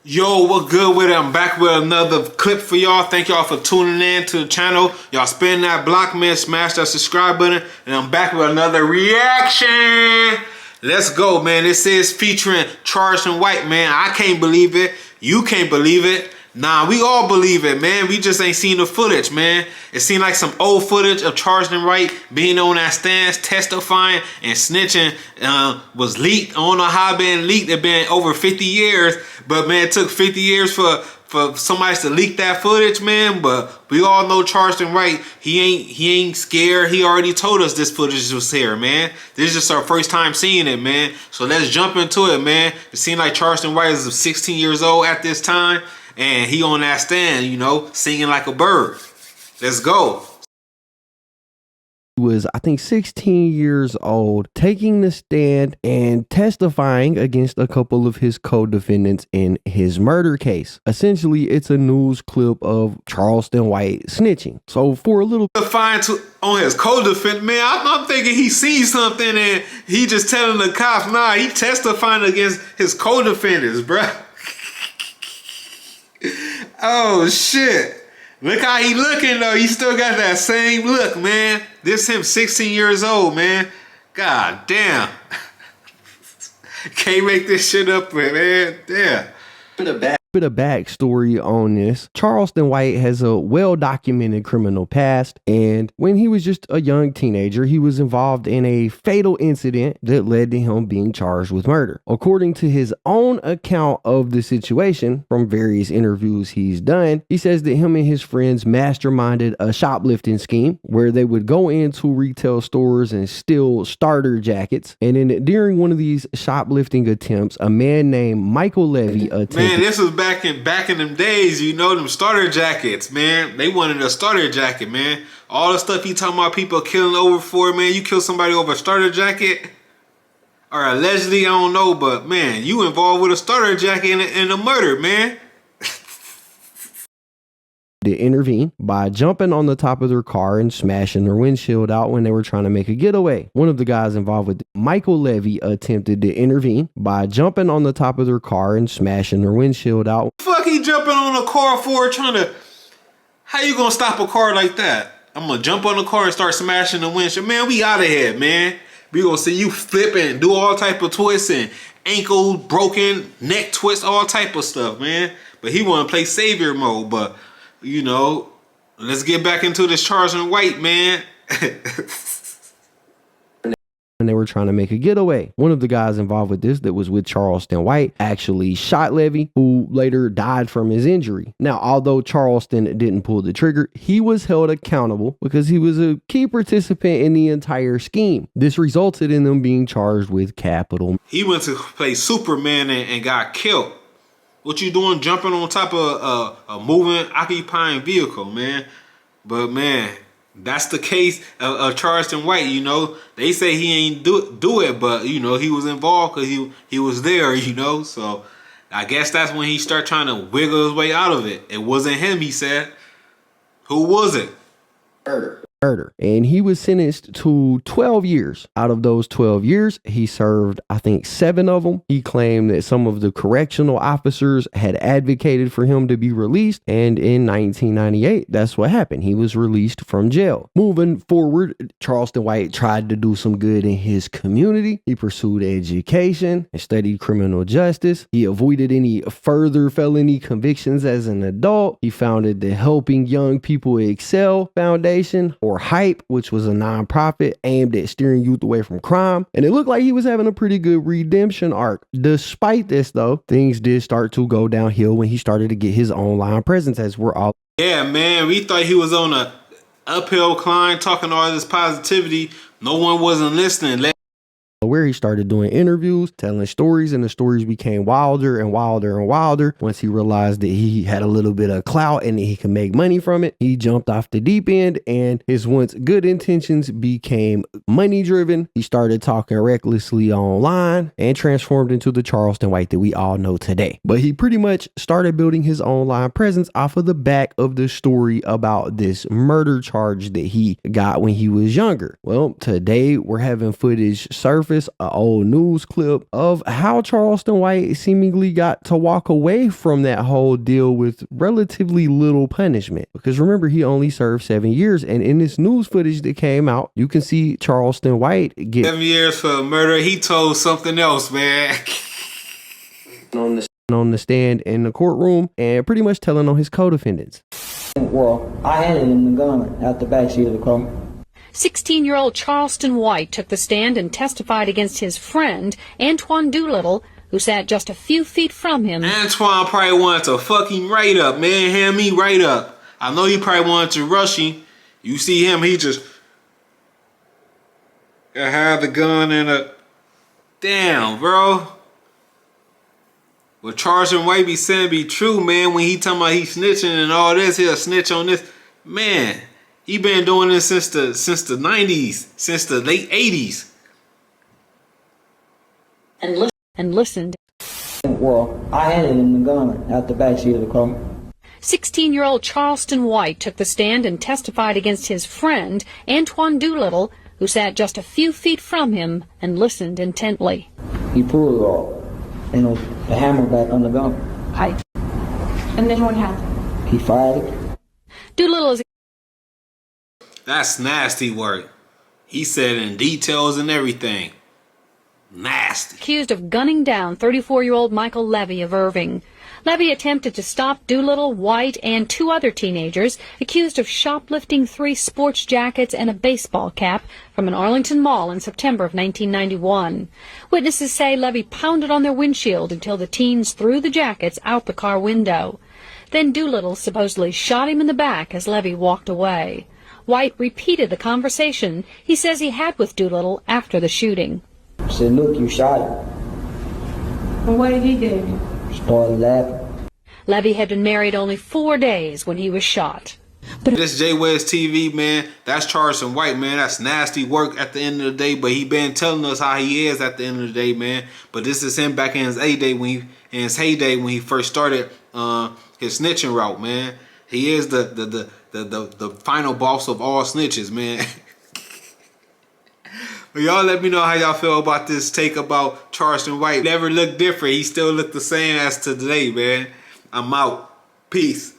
Yo, what good with it? I'm back with another clip for y'all. Thank y'all for tuning in to the channel. Y'all spin that block, man. Smash that subscribe button. And I'm back with another reaction. Let's go, man. This is featuring Charleston White, man. I can't believe it. You can't believe it. Nah, we all believe it, man. We just ain't seen the footage, man. It seemed like some old footage of Charleston White being on that stance, testifying and snitching was leaked. I don't know how it been leaked. It been over 50 years. But, man, it took 50 years for somebody to leak that footage, man. But we all know Charleston White, he ain't scared. He already told us this footage was here, man. This is just our first time seeing it, man. So let's jump into it, man. It seemed like Charleston White is 16 years old at this time. And he on that stand, you know, singing like a bird. Let's go. He was, I think, 16 years old, taking the stand and testifying against a couple of his co-defendants in his murder case. Essentially, it's a news clip of Charleston White snitching. So for a little fine on his co-defendant, man, I'm thinking he sees something and he just telling the cops, nah, he testifying against his co-defendants, bruh. Oh shit. Look how he looking though. He still got that same look, man. This him 16 years old, man. God damn. Can't make this shit up, man. Damn. Bit of backstory on this. Charleston White has a well-documented criminal past, and when he was just a young teenager, he was involved in a fatal incident that led to him being charged with murder. According to his own account of the situation from various interviews he's done, he says that him and his friends masterminded a shoplifting scheme where they would go into retail stores and steal starter jackets, and then during one of these shoplifting attempts, a man named Michael Levy attempted... Man, this was back in them days, you know, them starter jackets, man. They wanted a starter jacket, man. All the stuff he talking about people killing over for, man. You kill somebody over a starter jacket, or allegedly, I don't know, but man, you involved with a starter jacket in a murder, man. To intervene by jumping on the top of their car and smashing their windshield out when they were trying to make a getaway. One of the guys involved with Michael Levy attempted to intervene by jumping on the top of their car and smashing their windshield out. Fuck, he jumping on a car for trying to... How you gonna stop a car like that? I'm gonna jump on the car and start smashing the windshield. Man, we out of here, man. We gonna see you flipping, do all type of twists and ankle broken, neck twist, all type of stuff, man. But he wanna play savior mode, but... You know, let's get back into this Charleston White, man. When they were trying to make a getaway. One of the guys involved with this that was with Charleston White actually shot Levy, who later died from his injury. Now, although Charleston didn't pull the trigger, he was held accountable because he was a key participant in the entire scheme. This resulted in them being charged with capital. He went to play Superman and got killed. What you doing jumping on top of a moving, occupying vehicle, man? But, man, that's the case of Charleston White, you know. They say he ain't do it, but, you know, he was involved because he was there, you know. So, I guess that's when he started trying to wiggle his way out of it. It wasn't him, he said. Who was it? Murder. And he was sentenced to 12 years. Out of those 12 years, he served, I think, 7 of them. He claimed that some of the correctional officers had advocated for him to be released. And in 1998, that's what happened. He was released from jail. Moving forward, Charleston White tried to do some good in his community. He pursued education and studied criminal justice. He avoided any further felony convictions as an adult. He founded the Helping Young People Excel Foundation, or HYPE, which was a nonprofit aimed at steering youth away from crime. And it looked like he was having a pretty good redemption arc. Despite this, though, things did start to go downhill when he started to get his online presence, as we're all... Yeah, man, we thought he was on a uphill climb, talking all this positivity. No one wasn't listening. Where he started doing interviews, telling stories, and the stories became wilder and wilder and wilder. Once he realized that he had a little bit of clout and that he could make money from it, he jumped off the deep end, and his once good intentions became money driven. He started talking recklessly online and transformed into the Charleston White that we all know today. But he pretty much started building his online presence off of the back of the story about this murder charge that he got when he was younger. Well, today we're having footage surface just an old news clip of how Charleston White seemingly got to walk away from that whole deal with relatively little punishment. Because remember, he only served 7 years, and in this news footage that came out, you can see Charleston White get 7 years for murder. He told something else, man. on the stand in the courtroom and pretty much telling on his co-defendants. Well, I handed him the gun out the backseat of the car. 16-year-old Charleston White took the stand and testified against his friend, Antoine Doolittle, who sat just a few feet from him. Antoine probably wanted to fuck him right up, man. Hand me right up. I know he probably wanted to rush him. You see him, he just had the gun in a... Damn, bro. What Charleston White be saying be true, man. When he talking about he snitching and all this, he'll snitch on this. Man, he been doing this since the 90s, since the late 80s. And listened. Well, I handed him the gun out the backseat of the car. 16-year-old Charleston White took the stand and testified against his friend, Antoine Doolittle, who sat just a few feet from him and listened intently. He pulled the hammer back on the gun. Hi. And then what happened? He fired it. Doolittle is That's nasty work. He said in details and everything. Nasty. accused of gunning down 34-year-old Michael Levy of Irving. Levy attempted to stop Doolittle, White, and 2 other teenagers accused of shoplifting 3 sports jackets and a baseball cap from an Arlington mall in September of 1991. Witnesses say Levy pounded on their windshield until the teens threw the jackets out the car window. Then Doolittle supposedly shot him in the back as Levy walked away. White repeated the conversation he says he had with Doolittle after the shooting. I said, look, you shot him. And what did he do? Started laughing. Levy had been married only 4 days when he was shot. This J-West TV, man, that's Charleston White, man. That's nasty work at the end of the day, but he been telling us how he is at the end of the day, man. But this is him back in his heyday when he first started his snitching route, man. He is the final boss of all snitches, man. But y'all let me know how y'all feel about this take about Charleston White. Never looked different. He still looked the same as today, man. I'm out. Peace.